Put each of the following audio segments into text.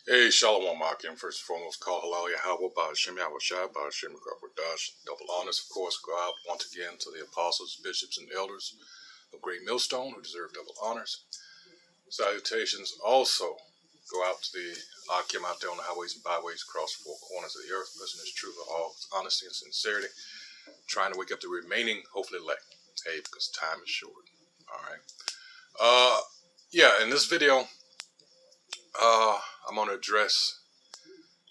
Hey, Shalom Akim. First and foremost, call Halal Yahweh, Ba'ashem Yahushua, Ba'ashem Dash. Double honors, of course, go out once again to the apostles, bishops, and elders of Great Millstone who deserve double honors. Salutations also go out to the Akim out there on the highways and byways across the four corners of the earth. Person is true for all honesty and sincerity, trying to wake up the remaining, hopefully elect. Hey, because time is short. All right. Yeah, in this video, I'm going to address.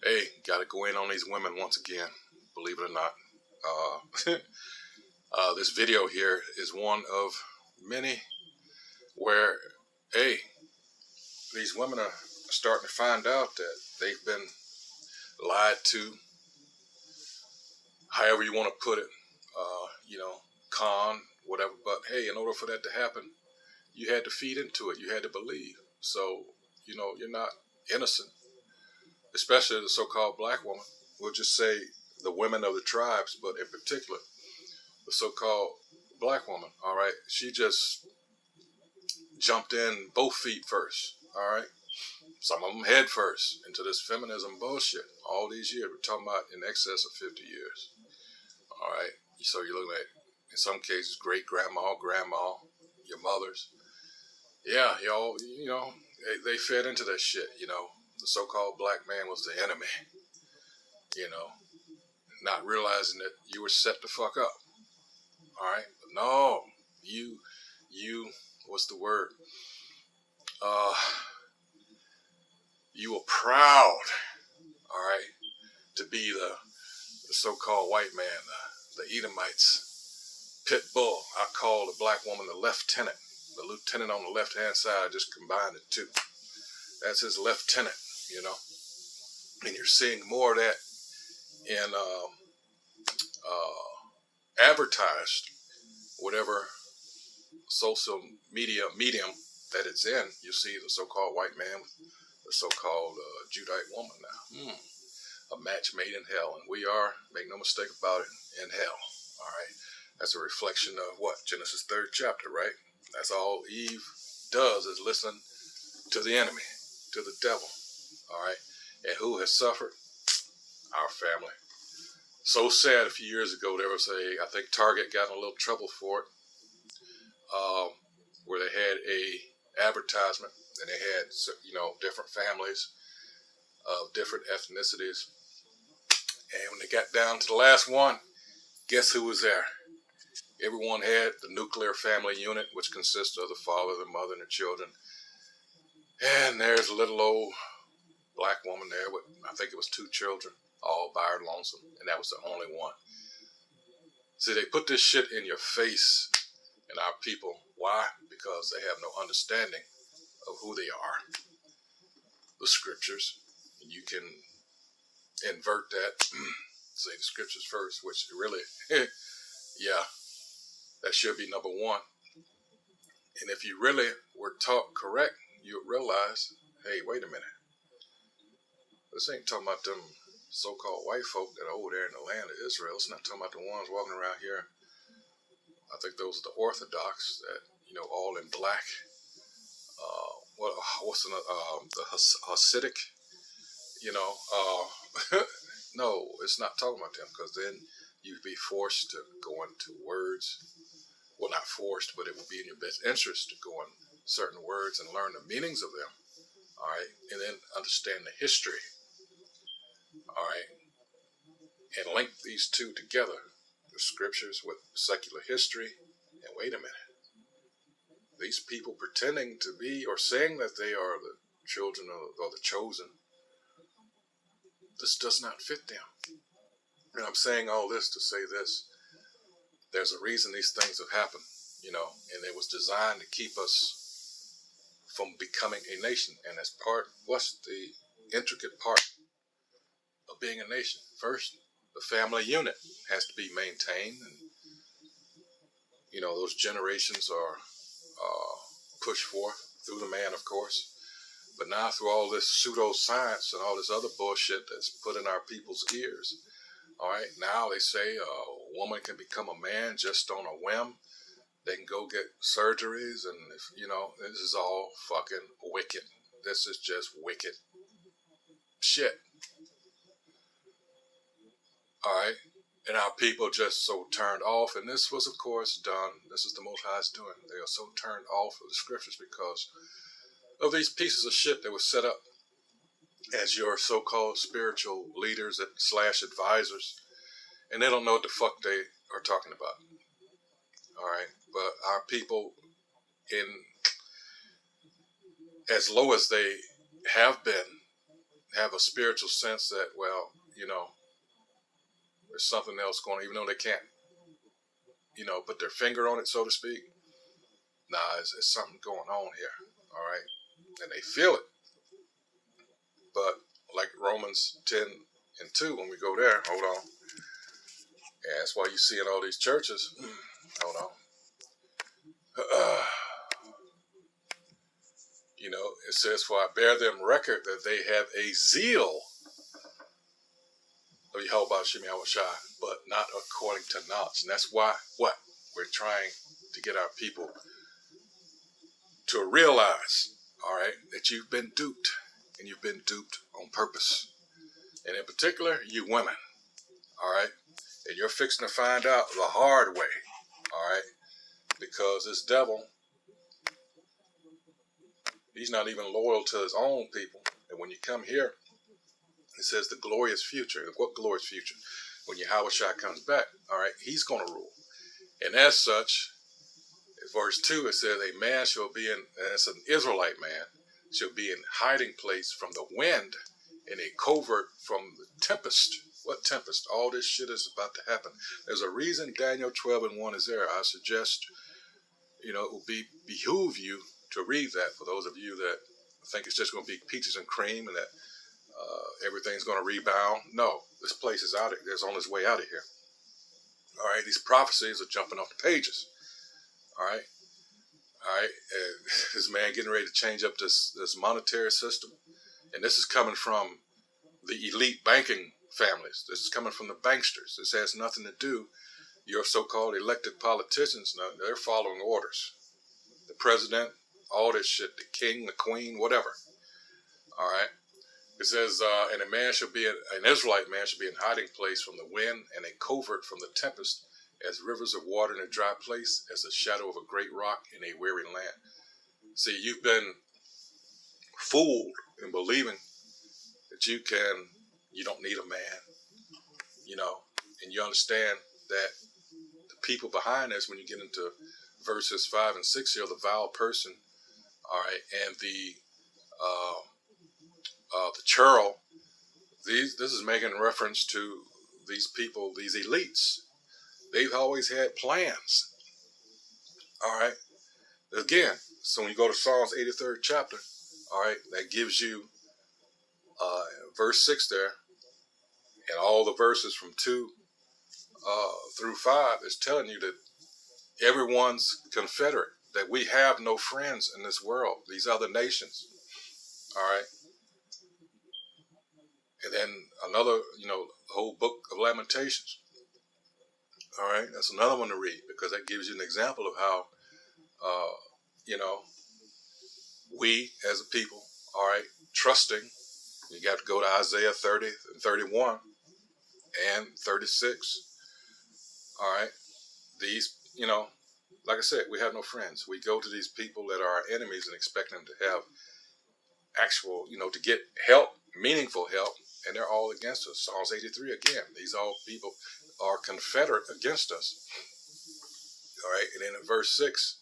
Hey, got to go in on these women once again, believe it or not. This video here is one of many where, hey, these women are starting to find out that they've been lied to, however you want to put it, con, whatever. But hey, in order for that to happen, you had to feed into it. You had to believe. So, you're not innocent, especially the so-called black woman. We'll just say the women of the tribes, but in particular, the so-called black woman, all right? She just jumped in both feet first, all right? Some of them head first into this feminism bullshit. All these years, we're talking about in excess of 50 years, all right? So you're looking at, in some cases, great-grandma, grandma, your mothers. Yeah, y'all, they fed into that shit, The so-called black man was the enemy, not realizing that you were set the fuck up. All right. No, you, what's the word? You were proud, all right, to be the so-called white man, the Edomites, pit bull. I call the black woman the lieutenant. The lieutenant on the left-hand side, I just combined the two. That's his lieutenant, And you're seeing more of that in advertised, whatever social media medium that it's in. You see the so-called white man with the so-called Judite woman now. A match made in hell. And we are, make no mistake about it, in hell. All right. That's a reflection of what? Genesis 3rd chapter, right? That's all Eve does is listen to the enemy, to the devil. All right. And who has suffered? Our family. So sad a few years ago, there was I think Target got in a little trouble for it, where they had a advertisement and they had, different families of different ethnicities. And when they got down to the last one, guess who was there? Everyone had the nuclear family unit, which consists of the father, the mother, and the children. And there's a little old black woman there with, I think it was 2 children, all by her lonesome. And that was the only one. See, they put this shit in your face in our people. Why? Because they have no understanding of who they are. The scriptures. And you can invert that, say the scriptures first, which really, yeah, that should be number one. And if you really were taught correct, you would realize, hey, wait a minute. This ain't talking about them so-called white folk that are over there in the land of Israel. It's not talking about the ones walking around here. I think those are the Orthodox that, all in black. The Hasidic, no, it's not talking about them, because then you'd be forced to go into words. Well, not forced, but it would be in your best interest to go in certain words and learn the meanings of them. All right. And then understand the history. All right. And link these two together, the scriptures with secular history. And wait a minute. These people pretending to be or saying that they are the children or the chosen, this does not fit them. And I'm saying all this to say this. There's a reason these things have happened, and it was designed to keep us from becoming a nation. And as what's the intricate part of being a nation? First, the family unit has to be maintained. And, those generations are pushed forth through the man, of course. But now through all this pseudoscience and all this other bullshit that's put in our people's ears, all right, now they say a woman can become a man just on a whim. They can go get surgeries, and this is all fucking wicked. This is just wicked. shit. All right. And our people just so turned off. And this was, of course, done. This is the Most High's doing. They are so turned off of the scriptures because of these pieces of shit that were set up as your so-called spiritual leaders slash advisors. And they don't know what the fuck they are talking about. All right. But our people, in as low as they have been, have a spiritual sense that, well, you know, there's something else going on, even though they can't, you know, put their finger on it, so to speak. Nah, it's something going on here, all right? And they feel it. But like Romans 10:2, when we go there, hold on. Yeah, that's why you see in all these churches, hold on. You know, it says, for I bear them record that they have a zeal of Yahweh Shem Yahushua, but not according to knowledge. And that's why, what? We're trying to get our people to realize, all right, that you've been duped, and you've been duped on purpose. And in particular, you women, all right, and you're fixing to find out the hard way, all right, because this devil, he's not even loyal to his own people. And when you come here, it says the glorious future. What glorious future? When Yahushua comes back, all right, he's going to rule. And as such, verse 2, it says, a man shall be in, and it's an Israelite man, shall be in hiding place from the wind, in a covert from the tempest. What tempest? All this shit is about to happen. There's a reason Daniel 12:1 is there. I suggest, you know, it will behoove you to read that, for those of you that think it's just going to be peaches and cream and that everything's going to rebound. No, this place is out of, it's on its way out of here. All right, these prophecies are jumping off the pages. All right. All right, this man getting ready to change up this monetary system. And this is coming from the elite banking families. This is coming from the banksters. This has nothing to do, your so-called elected politicians, no, they're following orders. The president, all this shit, the king, the queen, whatever. All right. It says, and a man shall be, an Israelite man shall be in hiding place from the wind, and a covert from the tempest, as rivers of water in a dry place, as the shadow of a great rock in a weary land. See, you've been fooled in believing that you don't need a man, you know, and you understand that the people behind this, when you get into verses 5 and 6 here, the vile person, all right, and the churl, this is making reference to these people, these elites. They've always had plans. All right. Again, so when you go to Psalms 83rd chapter, all right, that gives you verse 6 there, and all the verses from 2 through 5 is telling you that everyone's confederate, that we have no friends in this world, these other nations. All right. And then another, you know, whole book of Lamentations. All right, that's another one to read, because that gives you an example of how, you know, we as a people, all right, trusting. You got to go to Isaiah 30 and 31 and 36. All right, these, you know, like I said, we have no friends. We go to these people that are our enemies and expect them to have actual, you know, to get help, meaningful help, and they're all against us. Psalms 83 again. These all people are confederate against us. All right, and then in verse 6,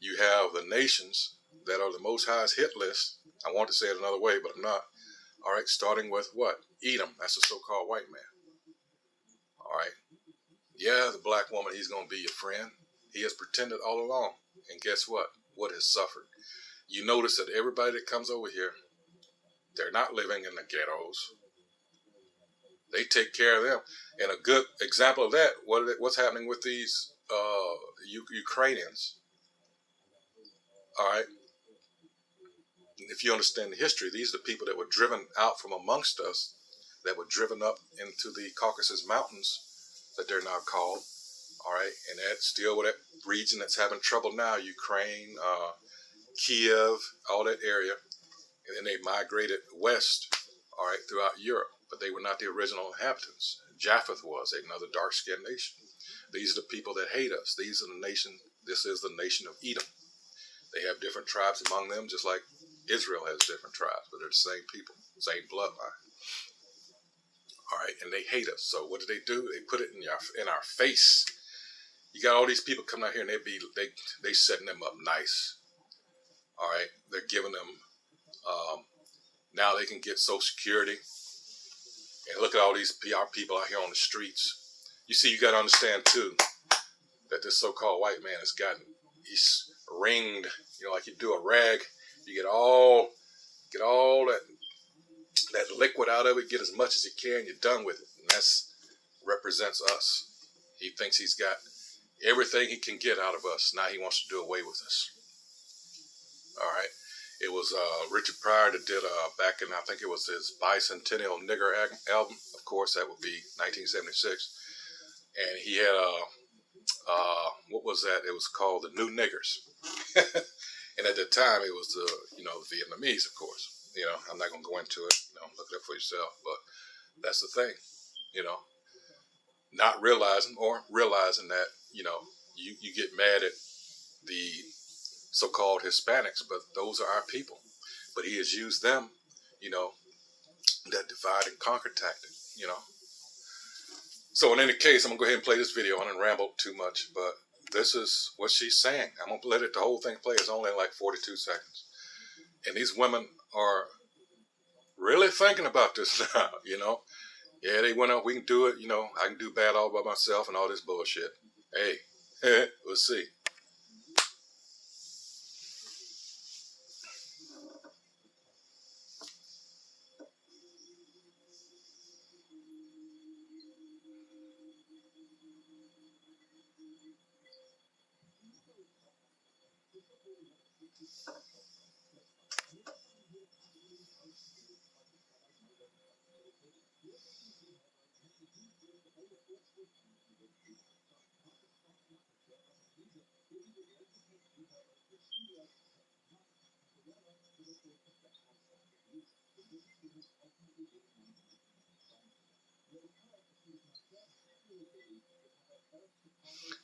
you have the nations that are the Most High's hit list. I want to say it another way, but I'm not. All right, starting with what? Edom. That's the so-called white man. All right. Yeah, the black woman, he's going to be your friend. He has pretended all along. And guess what? What has suffered? You notice that everybody that comes over here, they're not living in the ghettos. They take care of them. And a good example of that, what's happening with these Ukrainians. All right. If you understand the history, these are the people that were driven out from amongst us, that were driven up into the Caucasus Mountains, that they're now called. All right. And that's still that region that's having trouble now, Ukraine, Kiev, all that area. And then they migrated west, all right, throughout Europe, but they were not the original inhabitants. Japheth was another dark-skinned nation. These are the people that hate us. These are the nation. This is the nation of Edom. They have different tribes among them, just like Israel has different tribes, but they're the same people, same bloodline. All right, and they hate us. So what do? They put it in our face. You got all these people coming out here, and they setting them up nice. All right, they're giving them. Now they can get Social Security. And look at all these PR people out here on the streets. You see, you got to understand too that this so-called white man he's ringed. You know, like you do a rag, you get all that liquid out of it, get as much as you can, you're done with it. And that's represents us. He thinks he's got everything he can get out of us. Now he wants to do away with us. All right. It was Richard Pryor that did back in, I think it was his Bicentennial Nigger album. Of course, that would be 1976. And he had what was that? It was called The New Niggers. And at the time, it was the Vietnamese, of course. You know, I'm not going to go into it. You know, look it up for yourself. But that's the thing. You know, not realizing that you get mad at the so-called Hispanics, but those are our people. But he has used them, that divide and conquer tactic, So in any case, I'm going to go ahead and play this video. I didn't ramble too much, but this is what she's saying. I'm going to let the whole thing play. It's only like 42 seconds. And these women are really thinking about this now, Yeah, they went up, we can do it, I can do bad all by myself and all this bullshit. Hey, we'll see.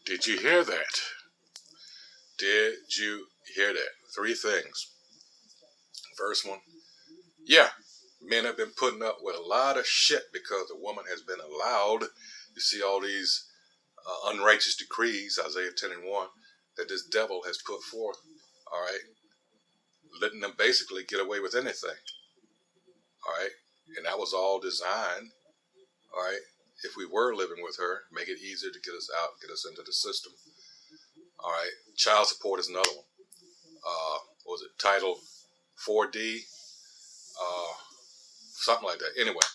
Did you hear that? Did you hear that? 3 things. First one, yeah, men have been putting up with a lot of shit because the woman has been allowed. You see all these unrighteous decrees, Isaiah 10:1, that this devil has put forth, all right, letting them basically get away with anything, all right, and that was all designed, all right, if we were living with her, make it easier to get us out, get us into the system, all right. Child support is another one. What was it, Title 4D, something like that. Anyway,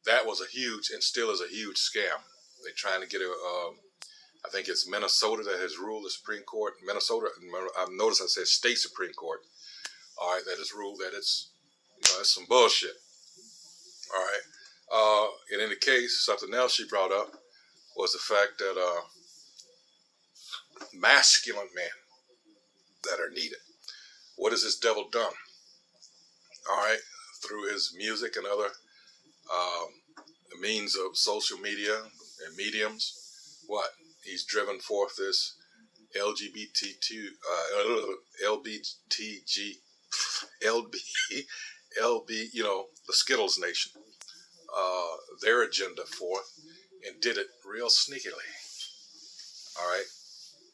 that was a huge, and still is a huge scam. They're trying to get I think it's Minnesota that has ruled the Supreme Court. Minnesota, I've noticed I said state Supreme Court, all right, that has ruled that it's some bullshit. All right. In any case, something else she brought up was the fact that masculine men that are needed. What has this devil done? All right, through his music and other means of social media and mediums, what? He's driven forth this LGBTG, the Skittles Nation, their agenda forth, and did it real sneakily. All right.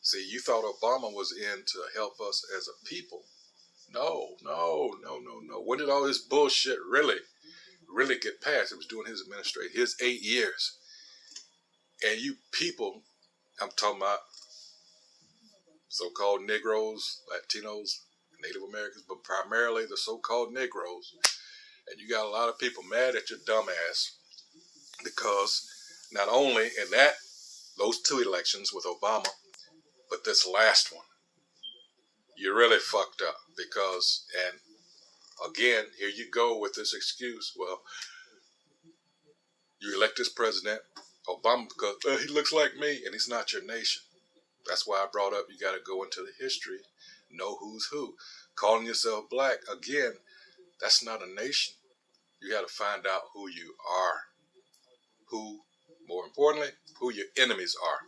See, you thought Obama was in to help us as a people. No. When did all this bullshit really get passed? It was during his administration, his 8 years. And you people, I'm talking about so-called Negroes, Latinos, Native Americans, but primarily the so-called Negroes. And you got a lot of people mad at your dumb ass because not only in those 2 elections with Obama, but this last one, you really fucked up because, and again, here you go with this excuse. Well, you elect this president, Obama, because he looks like me, and he's not your nation. That's why I brought up you got to go into the history, know who's who. Calling yourself black, again, that's not a nation. You got to find out who you are. Who, more importantly, who your enemies are.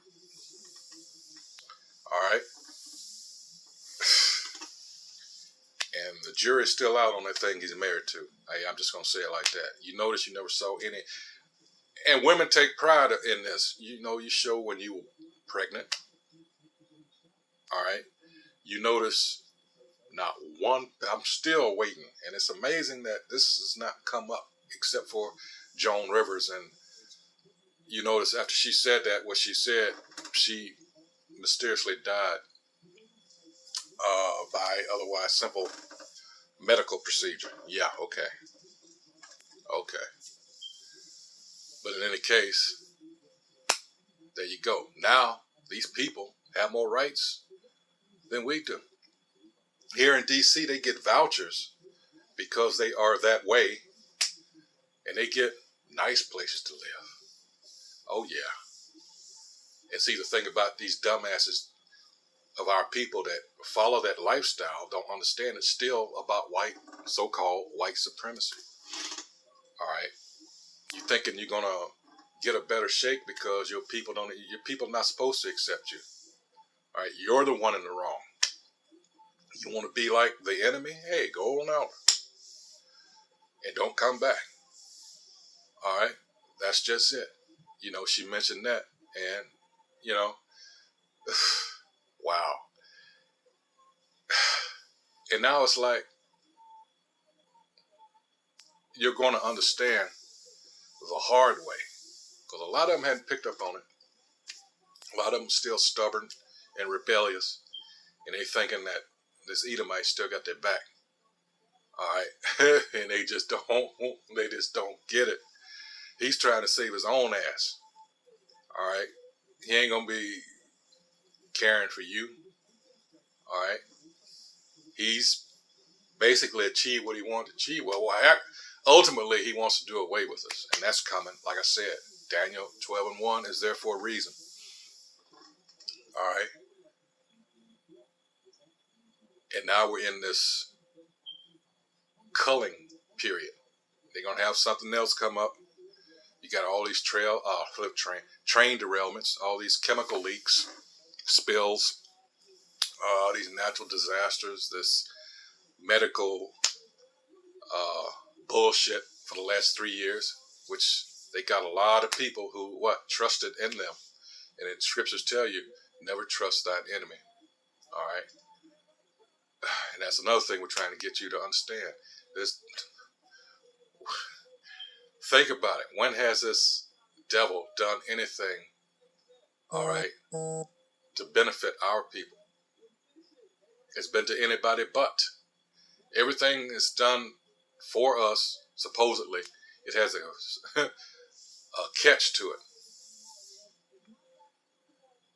All right? And the jury's still out on that thing he's married to. Hey, I'm just going to say it like that. You notice you never saw any. And women take pride in this. You know, you show when you were pregnant. All right? You notice not one. I'm still waiting. And it's amazing that this has not come up except for Joan Rivers. And you notice after she said that, what she said, she mysteriously died by otherwise simple medical procedure. Yeah, okay. Okay. But in any case, there you go. Now, these people have more rights than we do. Here in D.C., they get vouchers because they are that way, and they get nice places to live. Oh, yeah. And see, the thing about these dumbasses of our people that follow that lifestyle don't understand it's still about white, so-called white supremacy. All right? You thinking you're going to get a better shake because your people are not supposed to accept you. All right? You're the one in the wrong. You want to be like the enemy? Hey, go on out. And don't come back. All right? That's just it. You know, she mentioned that. And, you know, wow. And now it's like, you're going to understand the hard way. Because a lot of them hadn't picked up on it. A lot of them still stubborn and rebellious. And they thinking that this Edomite still got their back. All right. And they just don't get it. He's trying to save his own ass. All right. He ain't going to be caring for you. All right. He's basically achieved what he wanted to achieve. Well, ultimately, he wants to do away with us. And that's coming. Like I said, Daniel 12:1 is there for a reason. All right. And now we're in this culling period. They're going to have something else come up. You got all these train derailments, all these chemical leaks, spills, these natural disasters, this medical bullshit for the last 3 years, which they got a lot of people who, trusted in them. And the scriptures tell you, never trust thine enemy. All right? And that's another thing we're trying to get you to understand. Think about it. When has this devil done anything, all right, to benefit our people? It's been to anybody but. Everything is done for us, supposedly. It has a catch to it.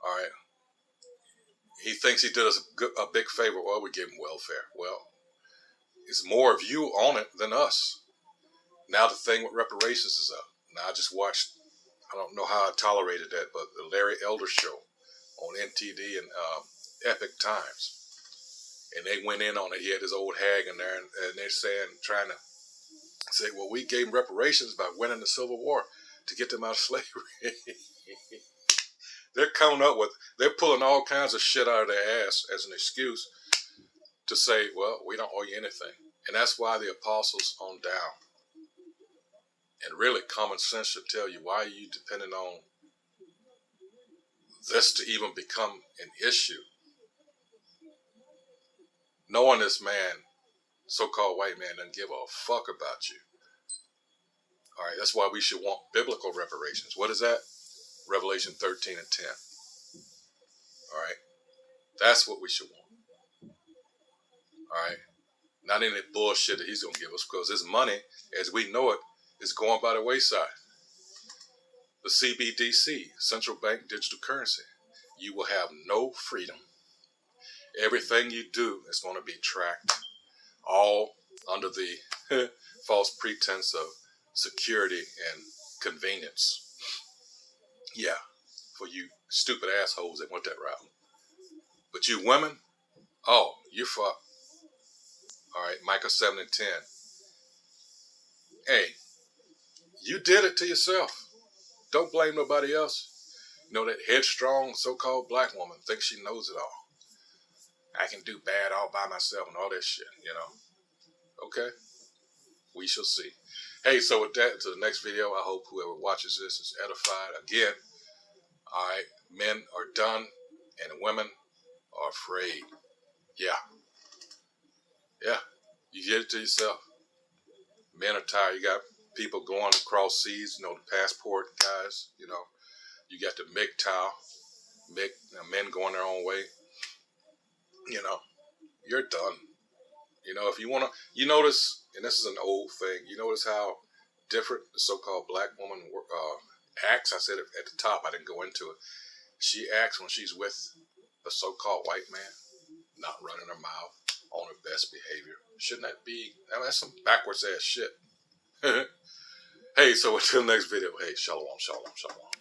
All right. He thinks he did us a big favor. Well, we gave him welfare. Well, it's more of you on it than us. Now the thing with reparations is up. Now I just watched, I don't know how I tolerated that, but the Larry Elder Show on NTD and Epic Times. And they went in on it. He had this old hag in there, and they're trying to say, well, we gave them reparations by winning the Civil War to get them out of slavery. They're pulling all kinds of shit out of their ass as an excuse to say, well, we don't owe you anything. And that's why the apostles on down. And really, common sense should tell you, why are you depending on this to even become an issue? Knowing this man, so-called white man, doesn't give a fuck about you. All right, that's why we should want biblical reparations. What is that? Revelation 13:10. All right, that's what we should want. All right, not any bullshit that he's going to give us, because his money, as we know it, is going by the wayside. The CBDC, Central Bank Digital Currency, you will have no freedom. Everything you do is going to be tracked, all under the false pretense of security and convenience. Yeah, for you stupid assholes that went that route. But you women, oh, you're fucked. All right, Micah 7:10. Hey, you did it to yourself. Don't blame nobody else. You know, that headstrong so-called black woman thinks she knows it all. I can do bad all by myself and all that shit, you know. Okay? We shall see. Hey, so with that, to the next video, I hope whoever watches this is edified. Again, alright, men are done and women are afraid. Yeah. Yeah. You did it to yourself. Men are tired. You got people going across seas, you know, the passport guys, you know. You got the men going their own way. You know, you're done. You know, if you want to, you notice, and this is an old thing, you notice how different the so-called black woman acts. I said it at the top, I didn't go into it. She acts when she's with the so-called white man, not running her mouth, on her best behavior. Shouldn't that be, I mean, that's some backwards ass shit. Hey, so until the next video, hey, shalom, shalom, shalom.